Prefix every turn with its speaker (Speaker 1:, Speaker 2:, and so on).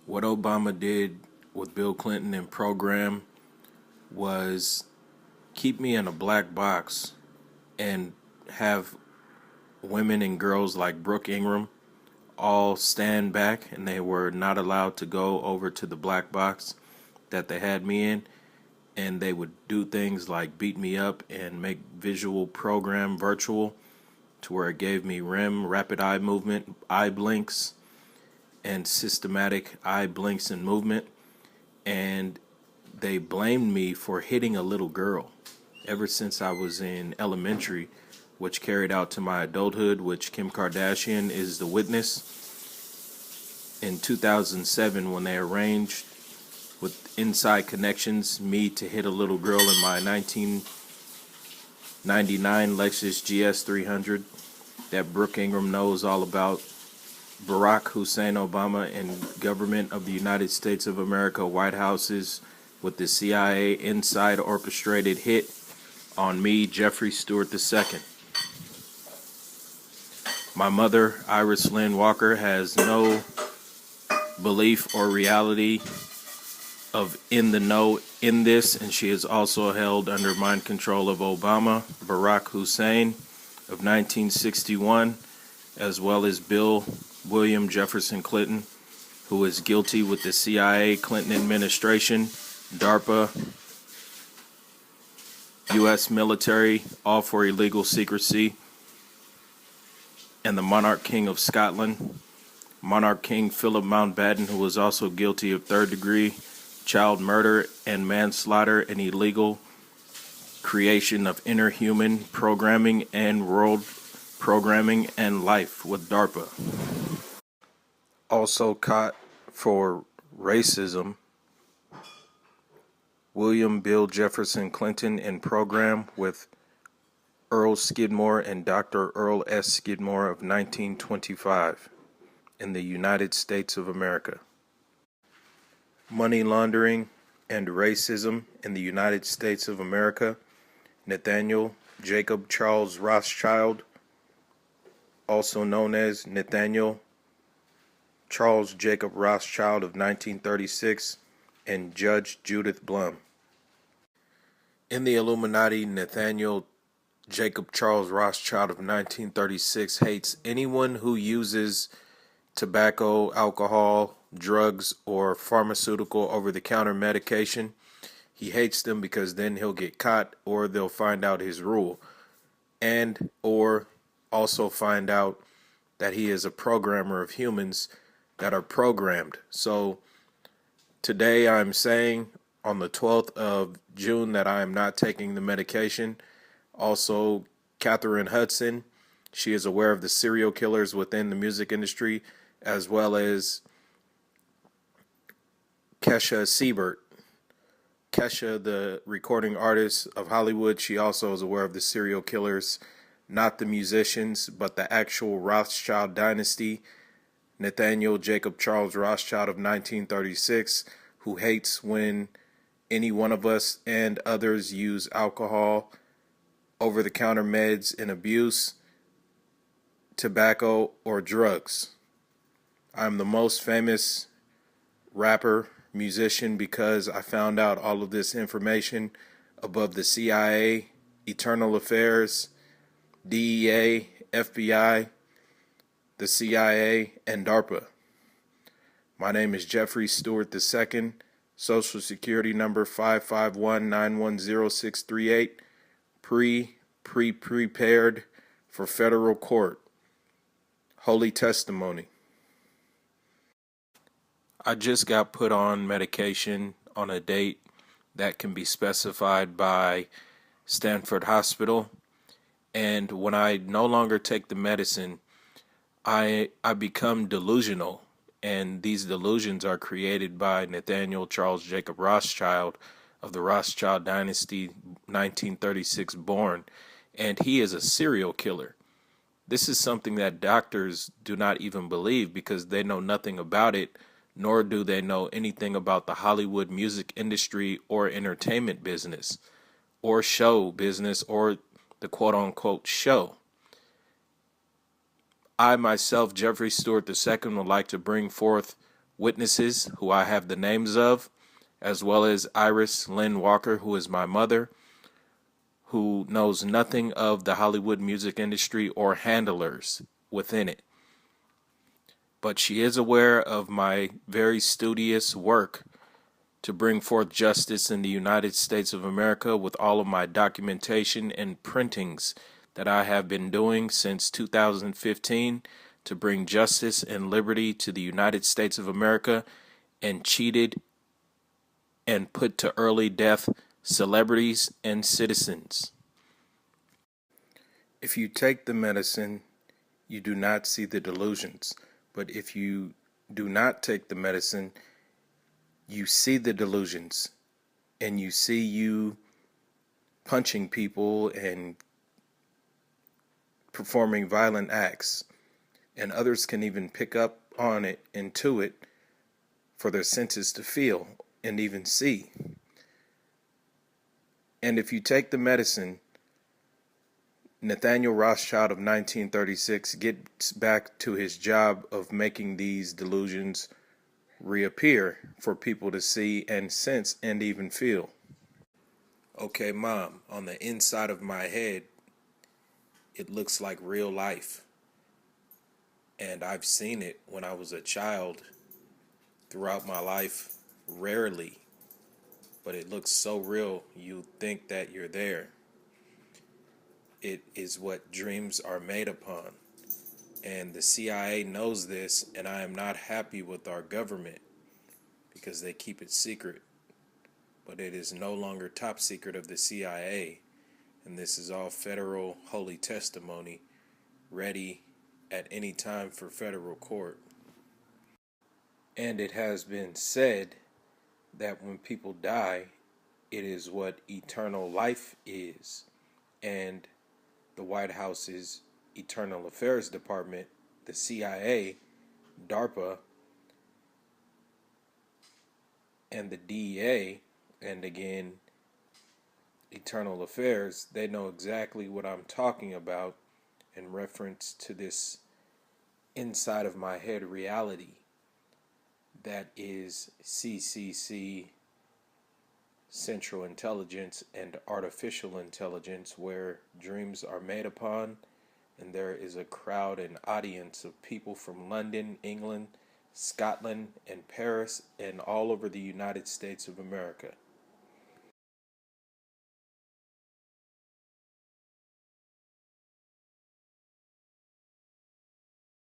Speaker 1: What Obama did with Bill Clinton and program was keep me in a black box and have women and girls like Brooke Ingram all stand back, and they were not allowed to go over to the black box that they had me in, and they would do things like beat me up and make visual program virtual to where it gave me REM, rapid eye movement, eye blinks, and systematic eye blinks and movement. And they blamed me for hitting a little girl ever since I was in elementary, which carried out to my adulthood, which Kim Kardashian is the witness. In 2007, when they arranged with Inside Connections me to hit a little girl in my 1999 Lexus GS 300 that Brooke Ingram knows all about, Barack Hussein Obama and government of the United States of America, White Houses, with the CIA inside orchestrated hit on me, Jeffrey Stewart II. My mother, Iris Lynn Walker, has no belief or reality of in the know in this, and she is also held under mind control of Obama, Barack Hussein of 1961, as well as Bill William Jefferson Clinton, who is guilty with the CIA, Clinton administration, DARPA, U.S. military, all for illegal secrecy, and the Monarch King of Scotland, Monarch King Philip Mountbatten, who was also guilty of third-degree child murder and manslaughter and illegal creation of interhuman programming and world programming and life with DARPA. Also caught for racism, William Bill Jefferson Clinton in program with Earl Skidmore and Dr. Earl S. Skidmore of 1925 in the United States of America. Money laundering and racism in the United States of America, Nathaniel Jacob Charles Rothschild, also known as Nathaniel Charles Jacob Rothschild of 1936, and Judge Judith Blum. In the Illuminati, Nathaniel Jacob Charles Rothschild of 1936 hates anyone who uses tobacco, alcohol, drugs, or pharmaceutical over-the-counter medication. He hates them because then he'll get caught, or they'll find out his rule, and or also find out that he is a programmer of humans that are programmed. So today I'm saying on the 12th of June that I am not taking the medication. Also, Catherine Hudson, she is aware of the serial killers within the music industry, as well as Kesha Siebert. Kesha, the recording artist of Hollywood, she also is aware of the serial killers, not the musicians, but the actual Rothschild dynasty. Nathaniel Jacob Charles Rothschild of 1936, who hates when any one of us and others use alcohol, over-the-counter meds and abuse, tobacco, or drugs. I'm the most famous rapper, musician, because I found out all of this information above the CIA, Internal Affairs, DEA, FBI, the CIA, and DARPA. My name is Jeffrey Stewart II, Social Security number 551910638, prepared for federal court. Holy testimony. I just got put on medication on a date that can be specified by Stanford Hospital, and when I no longer take the medicine, I become delusional, and these delusions are created by Nathaniel Charles Jacob Rothschild of the Rothschild dynasty, 1936 born, and he is a serial killer. This is something that doctors do not even believe because they know nothing about it, nor do they know anything about the Hollywood music industry or entertainment business or show business or the quote-unquote show. I myself, Jeffrey Stewart II, would like to bring forth witnesses who I have the names of, as well as Iris Lynn Walker, who is my mother, who knows nothing of the Hollywood music industry or handlers within it. But she is aware of my very studious work to bring forth justice in the United States of America with all of my documentation and printings that I have been doing since 2015 to bring justice and liberty to the United States of America and cheated and put to early death celebrities and citizens. If you take the medicine, you do not see the delusions. But if you do not take the medicine, you see the delusions, and you see you punching people and performing violent acts, and others can even pick up on it and to it for their senses to feel and even see. And if you take the medicine, Nathaniel Rothschild of 1936 gets back to his job of making these delusions reappear for people to see and sense and even feel. Okay, Mom, on the inside of my head, it looks like real life. And I've seen it when I was a child throughout my life, rarely. But it looks so real, you think that you're there. It is what dreams are made upon. And the CIA knows this, and I am not happy with our government because they keep it secret. But it is no longer top secret of the CIA, and this is all federal holy testimony ready at any time for federal court. And it has been said that when people die, it is what eternal life is. And the White House's Internal Affairs Department, the CIA, DARPA, and the DEA, and again, Internal Affairs, they know exactly what I'm talking about in reference to this inside of my head reality that is CCC, Central Intelligence, and Artificial Intelligence, where dreams are made upon, and there is a crowd and audience of people from London, England, Scotland, and Paris, and all over the United States of America.